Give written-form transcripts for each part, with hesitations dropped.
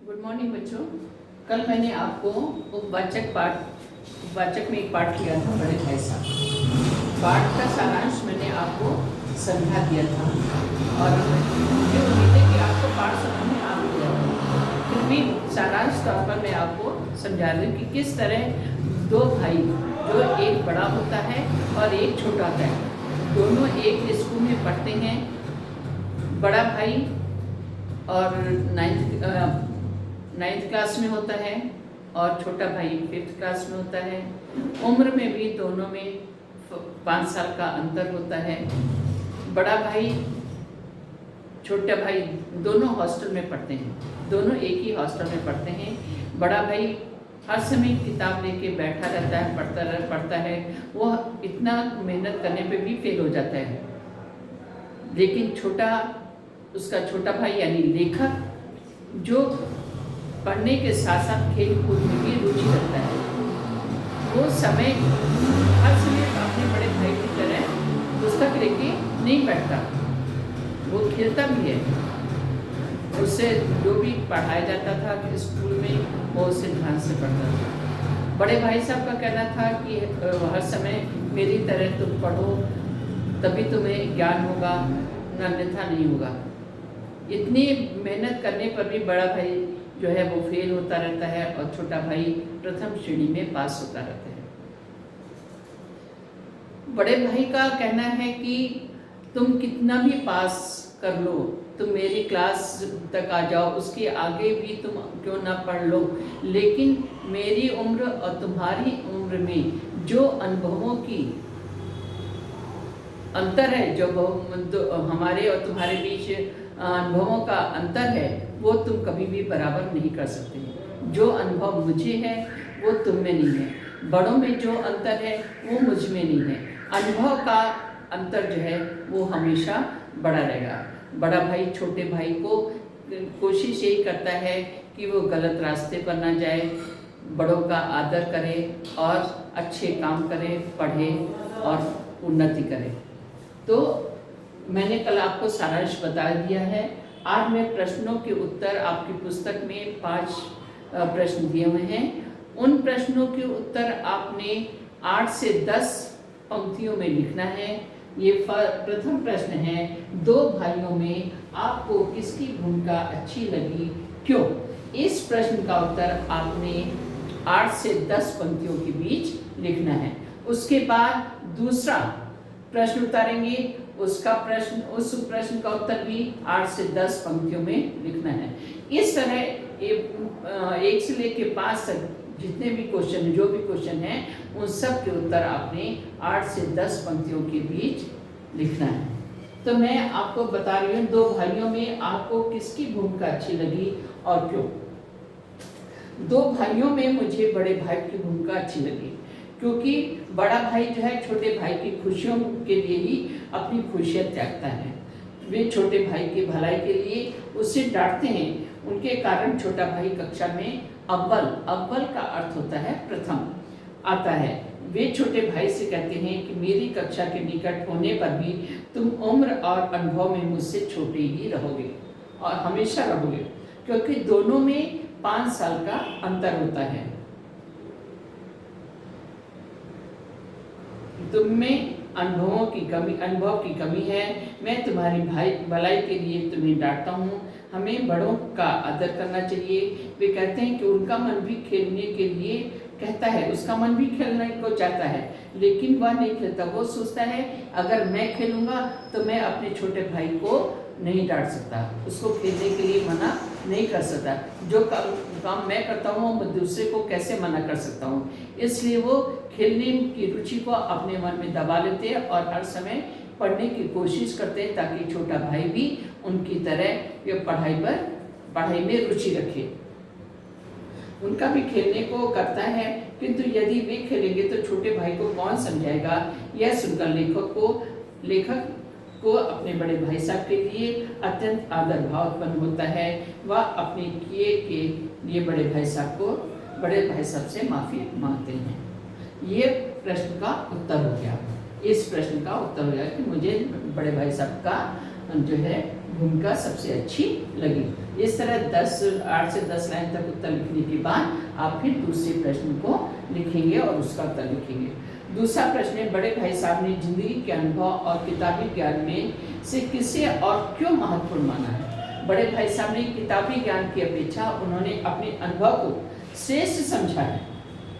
Good morning बच्चों। कल मैंने आपको उपवाचक में एक पाठ किया था, बड़े भाई साहब। पाठ का सारांश मैंने आपको समझा दिया था और मुझे उम्मीद है कि आपको पाठ समझ में आ गया है। फिर भी सारांश तौर पर मैं आपको समझा दूँ कि किस तरह दो भाई, जो एक बड़ा होता है और एक छोटा होता है, दोनों एक स्कूल में पढ़ते हैं। बड़ा भाई और नाइन्थ क्लास में होता है और छोटा भाई 5th क्लास में होता है। उम्र में भी दोनों में 5 साल का अंतर होता है। बड़ा भाई छोटा भाई दोनों हॉस्टल में पढ़ते हैं, दोनों एक ही हॉस्टल में पढ़ते हैं। बड़ा भाई हर समय किताब लेके बैठा रहता है, पढ़ता है। वो इतना मेहनत करने पे भी फेल हो जाता है। लेकिन उसका छोटा भाई यानी लेखक, जो पढ़ने के साथ साथ खेल कूद में भी रुचि रखता है, वो हर समय अपने बड़े भाई की तरह पुस्तक लेके नहीं बैठता, वो खेलता भी है। उससे जो भी पढ़ाया जाता था स्कूल में, वो उसे ध्यान से पढ़ता था। बड़े भाई साहब का कहना था कि हर समय मेरी तरह तुम पढ़ो, तभी तुम्हें ज्ञान होगा, अन्यथा नहीं होगा। इतनी मेहनत करने पर भी बड़ा भाई जो है वो फेल होता रहता है और छोटा भाई प्रथम श्रेणी में पास होता रहता है। बड़े भाई का कहना है कि तुम कितना भी पास कर लो, तुम मेरी क्लास तक आ जाओ, उसके आगे भी तुम क्यों ना पढ़ लो, लेकिन मेरी उम्र और तुम्हारी उम्र में जो अनुभवों की अंतर है, जो हमारे और तुम्हारे बीच अनुभवों का अंतर है, वो तुम कभी भी बराबर नहीं कर सकते। जो अनुभव मुझे है वो तुम में नहीं है, बड़ों में जो अंतर है वो मुझ में नहीं है। अनुभव का अंतर जो है वो हमेशा बड़ा रहेगा। बड़ा भाई छोटे भाई को कोशिश यही करता है कि वो गलत रास्ते पर ना जाए, बड़ों का आदर करे और अच्छे काम करे, पढ़े और उन्नति करे। तो मैंने कल आपको सारांश बता दिया है। आज मैं प्रश्नों के उत्तर, आपकी पुस्तक में 5 प्रश्न दिए हुए हैं। उन प्रश्नों के उत्तर आपने 8 से 10 पंक्तियों में लिखना है। ये प्रथम प्रश्न है, 2 भाइयों में आपको किसकी भूमिका अच्छी लगी, क्यों? इस प्रश्न का उत्तर आपने 8 से 10 पंक्तियों के बीच लिखना है। उसके बाद दूसरा प्रश्न उतारेंगे, उस प्रश्न का उत्तर भी 8 से 10 पंक्तियों में लिखना है। इस तरह 1 से लेकर 5 तक जितने भी क्वेश्चन, जो भी क्वेश्चन है, उन सब के उत्तर आपने 8 से 10 पंक्तियों के बीच लिखना है। तो मैं आपको बता रही हूँ, 2 भाइयों में आपको किसकी भूमिका अच्छी लगी और क्यों? 2 भाइयों में मुझे बड़े भाई की भूमिका अच्छी लगी, क्योंकि बड़ा भाई जो है छोटे भाई की खुशियों के लिए ही अपनी खुशियाँ त्यागता है। वे छोटे भाई की भलाई के लिए उसे डांटते हैं। उनके कारण छोटा भाई कक्षा में अव्वल का अर्थ होता है प्रथम, आता है। वे छोटे भाई से कहते हैं कि मेरी कक्षा के निकट होने पर भी तुम उम्र और अनुभव में मुझसे छोटे ही रहोगे और हमेशा रहोगे, क्योंकि दोनों में 5 साल का अंतर होता है। तुम में अनुभव की कमी है। मैं तुम्हारी भलाई के लिए तुम्हें डांटता हूँ। हमें बड़ों का आदर करना चाहिए। वे कहते हैं कि उनका मन भी खेलने के लिए कहता है, उसका मन भी खेलने को चाहता है, लेकिन वह नहीं खेलता। वो सोचता है अगर मैं खेलूँगा तो मैं अपने छोटे भाई को नहीं डांट सकता, उसको खेलने के लिए मना नहीं कर सकता। जो काम मैं करता हूँ मैं दूसरे को कैसे मना कर सकता हूँ? इसलिए वो खेलने की रुचि को अपने मन में दबा लेते हैं और हर समय पढ़ने की कोशिश करते हैं, ताकि छोटा भाई भी उनकी तरह ये पढ़ाई में रुचि रखे। उनका भी खेलने को करता है, किंतु यदि वे खेलेंगे तो छोटे भाई को कौन समझाएगा? यह सुनकर लेखक को अपने बड़े भाई साहब के लिए अत्यंत आदर भाव उत्पन्न होता है। वह अपने किए के लिए बड़े भाई साहब से माफ़ी मांगते हैं। ये प्रश्न का उत्तर हो गया। इस प्रश्न का उत्तर हो गया कि मुझे बड़े भाई साहब का जो है भूमिका सबसे अच्छी लगी। इस तरह 8 से 10 लाइन तक उत्तर लिखने के बाद आप फिर दूसरे प्रश्न को लिखेंगे और उसका उत्तर लिखेंगे। दूसरा प्रश्न है, बड़े भाई साहब ने जिंदगी के अनुभव और किताबी ज्ञान में से किसे और क्यों महत्वपूर्ण माना है? बड़े भाई साहब ने किताबी ज्ञान की अपेक्षा उन्होंने अपने अनुभव को श्रेष्ठ समझा है,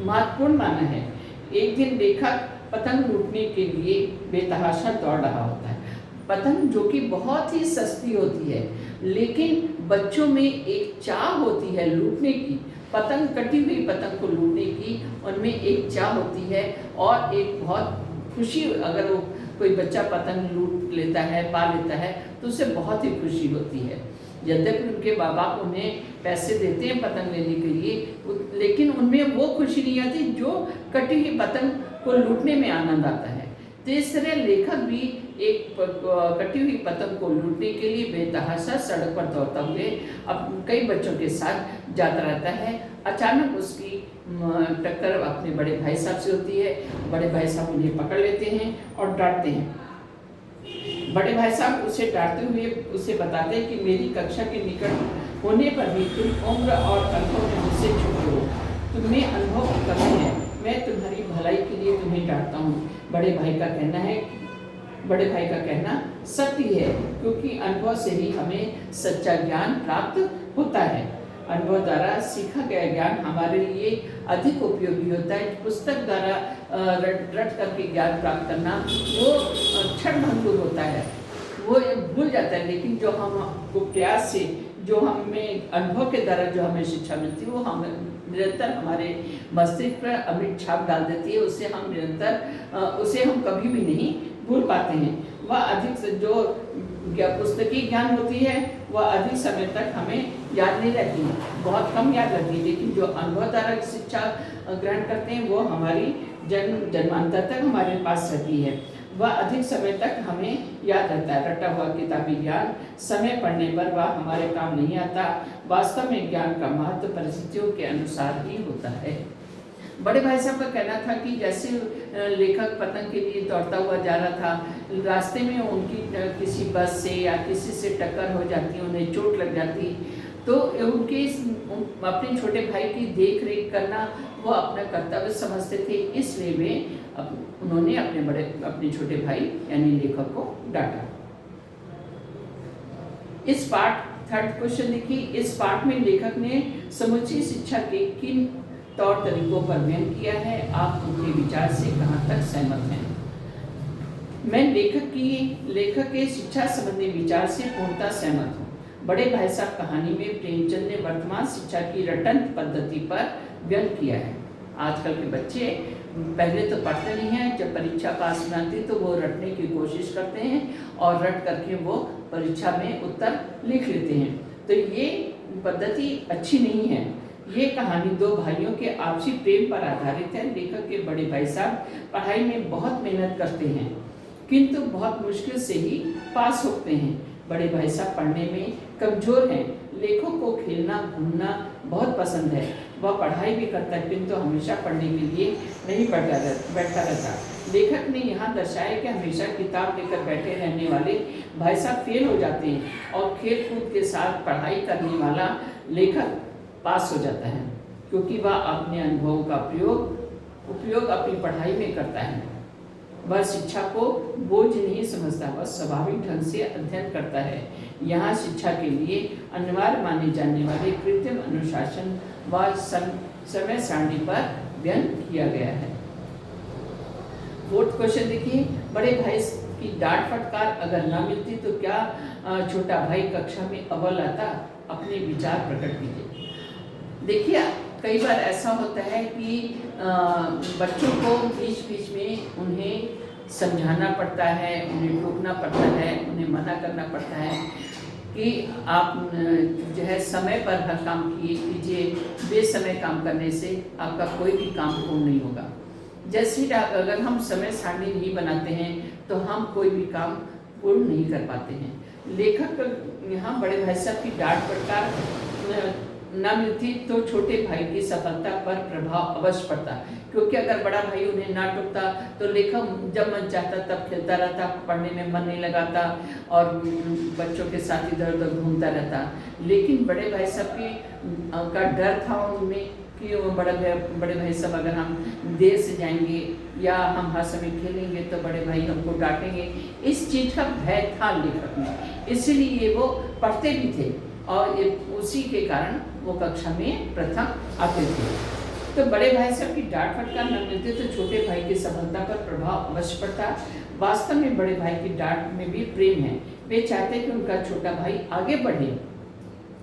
महत्वपूर्ण माना है। एक दिन लेखक पतंग लूटने के लिए बेतहाशा दौड़ रहा होता है। पतंग जो कि बहुत ही सस्ती होती है, लेकिन बच्चों में एक चाह होती है लूटने की, पतंग, कटी हुई पतंग को लूटने की उनमें एक चाह होती है और एक बहुत खुशी। अगर वो कोई बच्चा पतंग लूट लेता है, पा लेता है, तो उसे बहुत ही खुशी होती है। यद्यपि उनके माँ बाप उन्हें पैसे देते हैं पतंग लेने के लिए, लेकिन उनमें वो खुशी नहीं आती जो कटी हुई पतंग को लूटने में आनंद आता है। तो इस तरह लेखक भी एक कटी हुई पतंग को लूटने के लिए बेतहाशा सड़क पर दौड़ता हुए अब कई बच्चों के साथ जाता रहता है। अचानक उसकी टक्कर अपने बड़े भाई साहब से होती है। बड़े भाई साहब उन्हें पकड़ लेते हैं और डांटते हैं। बड़े भाई साहब उसे डांटते हुए उसे बताते हैं कि मेरी कक्षा के निकट होने पर भी तुम उम्र और अनुभव में मुझसे छूटे हो, तुम्हें अनुभव की कमी है, मैं तुम्हारी भलाई के लिए तुम्हें डांटता हूँ। बड़े भाई का कहना सत्य है, क्योंकि अनुभव से ही हमें सच्चा ज्ञान प्राप्त होता है। अनुभव द्वारा सीखा गया ज्ञान हमारे लिए अधिक उपयोगी होता है। पुस्तक द्वारा रट करके ज्ञान प्राप्त करना वो क्षणभंगुर होता है, वो भूल जाता है। लेकिन जो हम प्रयास से, जो हमें अनुभव के द्वारा जो हमें शिक्षा मिलती है, वो हम निरंतर हमारे मस्तिष्क पर अमिट छाप डाल देती है। उसे हम कभी भी नहीं भूल पाते हैं। वह अधिक से जो पुस्तकीय ज्ञान होती है वह अधिक समय तक हमें याद नहीं रहती है, बहुत कम याद रहती है। लेकिन जो अनुभव द्वारा शिक्षा ग्रहण करते हैं वो हमारी जन्मांतर तक हमारे पास रहती है, वह अधिक समय तक हमें याद रहता है। रटा हुआ किताबी ज्ञान समय पढ़ने पर वह हमारे काम नहीं आता। वास्तव में ज्ञान का महत्व परिस्थितियों के अनुसार ही होता है। बड़े भाई साहब का कहना था कि जैसे लेखक पतंग के लिए दौड़ता हुआ जा रहा था, रास्ते में उनकी किसी बस से या किसी से टक्कर हो जाती, उन्हें चोट लग जाती, तो उनके अपने छोटे भाई की देख रेख करना वो अपना कर्तव्य समझते थे। इसलिए वे उन्होंने अपने छोटे भाई यानी लेखक को डांटा। इस पाठ, थर्ड क्वेश्चन देखिए, इस पाठ में लेखक ने समुची शिक्षा के किन तौर तरीकों पर व्यंग किया है? आप उनके विचार से कहाँ तक सहमत हैं? मैं लेखक के शिक्षा संबंधी विचार से पूर्णतः सहमत हूँ। बड़े भाई साहब कहानी में प्रेमचंद ने वर्तमान शिक्षा की रटन पद्धति पर व्यंग किया है। आजकल के बच्चे पहले तो पढ़ते नहीं हैं, जब परीक्षा पास में आती तो वो रटने की कोशिश करते हैं और रट करके वो परीक्षा में उत्तर लिख लेते हैं। तो ये पद्धति अच्छी नहीं है। ये कहानी दो भाइयों के आपसी प्रेम पर आधारित है। लेखक के बड़े भाई साहब पढ़ाई में बहुत मेहनत करते हैं, किंतु बहुत मुश्किल से ही पास होते हैं। बड़े भाई साहब पढ़ने में कमजोर हैं। लेखक को खेलना घूमना बहुत पसंद है, वह पढ़ाई भी करता है, किंतु हमेशा पढ़ने के लिए नहीं बैठा रहता। लेखक ने यहाँ दर्शाया कि हमेशा किताब लेकर बैठे रहने वाले भाई साहब फेल हो जाते हैं और खेल कूद के साथ पढ़ाई करने वाला लेखक पास हो जाता है, क्योंकि वह अपने अनुभवों का उपयोग अपनी पढ़ाई में करता है। वह शिक्षा को बोझ नहीं समझता, वह स्वाभाविक ढंग से अध्ययन करता है। यहाँ शिक्षा के लिए अनिवार्य माने जाने वाले कृत्रिम अनुशासन व समय सारणी पर व्यंग किया गया है। फोर्थ क्वेश्चन देखिए, बड़े भाई की डांट फटकार अगर न मिलती तो क्या छोटा भाई कक्षा में अव्वल आता? अपने विचार प्रकट कीजिए। देखिए, कई बार ऐसा होता है कि बच्चों को बीच बीच में उन्हें समझाना पड़ता है, उन्हें टोकना पड़ता है, उन्हें मना करना पड़ता है कि आप जो है समय पर हर काम कीजिए, बेसमय काम करने से आपका कोई भी काम पूर्ण नहीं होगा। जैसे अगर हम समय सारणी नहीं बनाते हैं तो हम कोई भी काम पूर्ण नहीं कर पाते हैं। लेखक यहाँ बड़े भाई साहब की डांट फटकार न मिलती तो छोटे भाई की सफलता पर प्रभाव अवश्य पड़ता, क्योंकि अगर बड़ा भाई उन्हें ना टोकता तो लेखक जब मन चाहता तब खेलता रहता, पढ़ने में मन नहीं लगाता और बच्चों के साथ इधर उधर घूमता रहता। लेकिन बड़े भाई सब की का डर था उनमें कि वो बड़े भाई सब अगर हम देर से जाएंगे या हम हर समय खेलेंगे तो बड़े भाई हमको डांटेंगे। इस चीज़ का भय था लेखक में, इसलिए वो पढ़ते भी थे और उसी के कारण वो कक्षा में प्रथम आते थे। तो बड़े भाई सब की डांट फटकार न मिलते तो छोटे भाई की सफलता पर प्रभाव अवश्य पड़ता। वास्तव में बड़े भाई की डांट में भी प्रेम है, वे चाहते कि उनका छोटा भाई आगे बढ़े।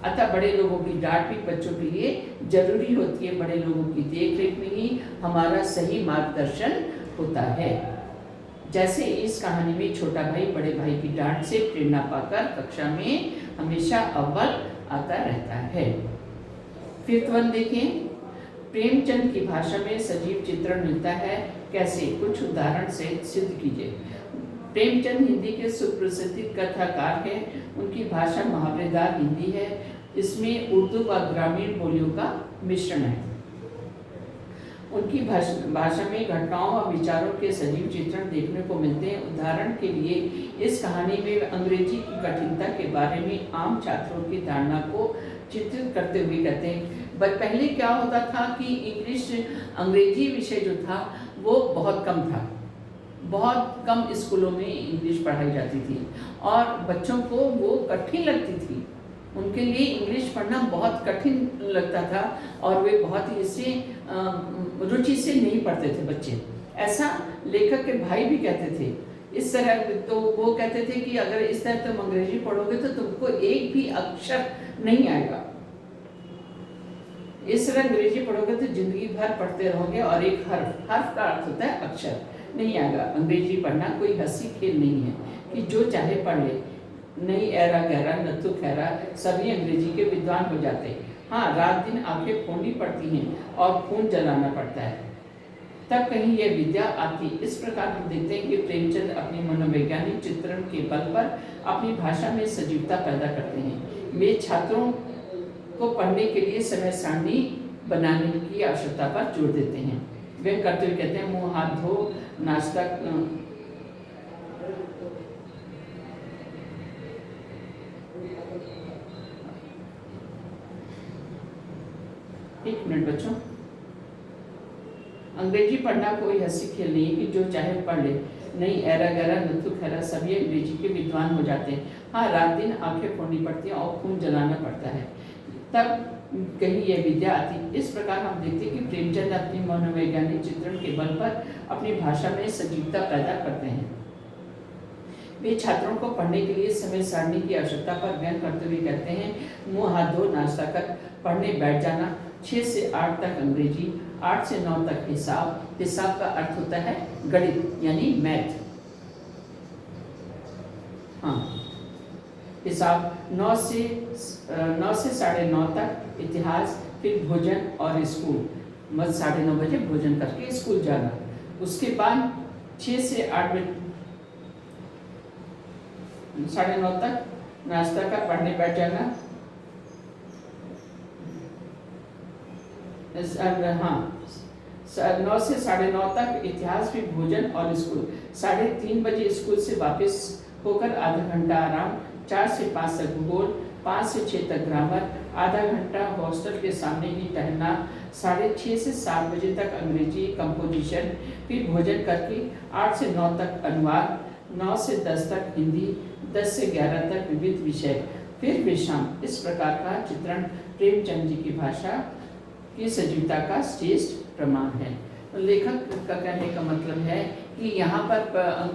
अतः बड़े लोगों की डांट भी बच्चों के लिए जरूरी होती है। बड़े लोगों की देखरेख में ही हमारा सही मार्गदर्शन होता है। जैसे इस कहानी में छोटा भाई बड़े भाई की डांट से प्रेरणा पाकर कक्षा में हमेशा अव्वल आता रहता है। फिफ्थ वन देखें, प्रेमचंद की भाषा में सजीव चित्रण मिलता है, कैसे? कुछ उदाहरण से सिद्ध कीजिए। प्रेमचंद हिंदी के सुप्रसिद्ध कथाकार हैं, उनकी भाषा मुहावरेदार हिंदी है, इसमें उर्दू व ग्रामीण बोलियों का मिश्रण है। उनकी भाषा में घटनाओं और विचारों के सजीव चित्रण देखने को मिलते हैं। उदाहरण के लिए इस कहानी में अंग्रेजी की कठिनता के बारे में आम छात्रों की धारणा को चित्रित करते हुए कहते हैं। पहले क्या होता था कि अंग्रेजी विषय जो था वो बहुत कम था, बहुत कम स्कूलों में इंग्लिश पढ़ाई जाती थी और बच्चों को वो कठिन लगती थी। उनके लिए इंग्लिश पढ़ना बहुत कठिन लगता था और वे बहुत ही इससे रुचि से नहीं पढ़ते थे बच्चे। ऐसा लेखक के भाई भी कहते थे। इस तरह तो वो कहते थे कि अगर इस तरह तुम अंग्रेजी पढ़ोगे तो तुमको एक भी अक्षर नहीं आएगा। इस तरह अंग्रेजी पढ़ोगे तो जिंदगी भर पढ़ते रहोगे और एक हर्फ का अर्थ होता है अक्षर, नहीं आएगा। अंग्रेजी पढ़ना कोई हंसी खेल नहीं है कि जो चाहे पढ़ ले, नहीं ऐरा गहरा नत्थु खैरा, सभी अंग्रेजी के विद्वान हो जाते हैं। हाँ, रात दिन आंखें फोड़नी पड़ती हैं और खून जलाना पड़ता है, तब कहीं यह विद्या आती। इस प्रकार हम देखते हैं कि प्रेमचंद अपने मनोवैज्ञानिक चित्रण के बल पर अपनी भाषा में सजीवता पैदा करते हैं। वे छात्रों को पढ़ने के लिए समय सारणी बनाने की आवश्यकता पर जोर देते हैं। वे करते हुए कहते हैं, मुँह हाथ धो, नाश्ता एक मिनट बच्चों, अंग्रेजी पढ़ना कोई हंसी खेल नहीं है कि जो चाहे पढ़ ले, नहीं ऐरा गहरा नत्थु खैरा, सभी अंग्रेजी के विद्वान हो जाते हैं। हाँ, रात दिन आंखें फोड़नी पड़ती हैं और खून जलाना पड़ता है, तब कहीं यह विद्या आती। इस प्रकार हम देखते हैं कि प्रेमचंद अपनी मनोवैज्ञानिक चित्रण के बल पर अपनी भाषा में सजीवता पैदा करते हैं। वे छात्रों को पढ़ने के लिए समय सारणी की आवश्यकता पर व्यंग करते हुए कहते हैं, मुँह हाथ धो, नाश्ता कर, पढ़ने बैठ जाना। 6 से 8 तक अंग्रेजी, 8 से 9 तक हिसाब। हिसाब का अर्थ होता है गणित यानी मैथ। हाँ, हिसाब 9 से 9:30 तक इतिहास, फिर भोजन और स्कूल। 9:30 बजे भोजन करके स्कूल जाना। उसके बाद 6 से 8 बजे 9:30 तक नाश्ता कर, पढ़ने बैठ जाना। हाँ, 9 से 9:30 तक इतिहास, फिर भोजन और स्कूल। 3:30 बजे स्कूल से वापस होकर आधा घंटा आराम। 4 से 5 तक भूगोल, 5 से 6 तक ग्रामर, आधा घंटा हॉस्टल के सामने ही टहलना। 6:30 से 7 बजे तक अंग्रेजी कंपोजिशन, फिर भोजन करके 8 से 9 तक अनुवाद, 9 से 10 तक हिंदी, 10 से 11 तक विविध विषय, फिर विश्राम। इस प्रकार का चित्रण प्रेमचंद जी की भाषा की सजीवता का श्रेष्ठ प्रमाण है। लेखक का कहने का मतलब है कि यहाँ पर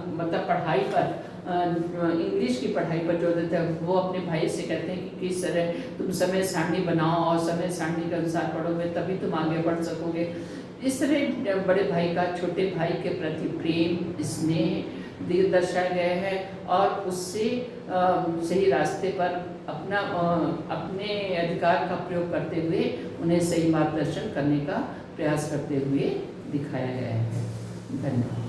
मतलब पढ़ाई पर, इंग्लिश की पढ़ाई पर जोर देते हैं। वो अपने भाई से कहते हैं कि किस तरह तुम समय सारणी बनाओ और समय सारणी के अनुसार पढ़ोगे तभी तुम आगे बढ़ सकोगे। इस तरह बड़े भाई का छोटे भाई के प्रति प्रेम, स्नेह दर्शाया गया है और उससे सही रास्ते पर अपने अधिकार का प्रयोग करते हुए उन्हें सही मार्गदर्शन करने का प्रयास करते हुए दिखाया गया है। धन्यवाद।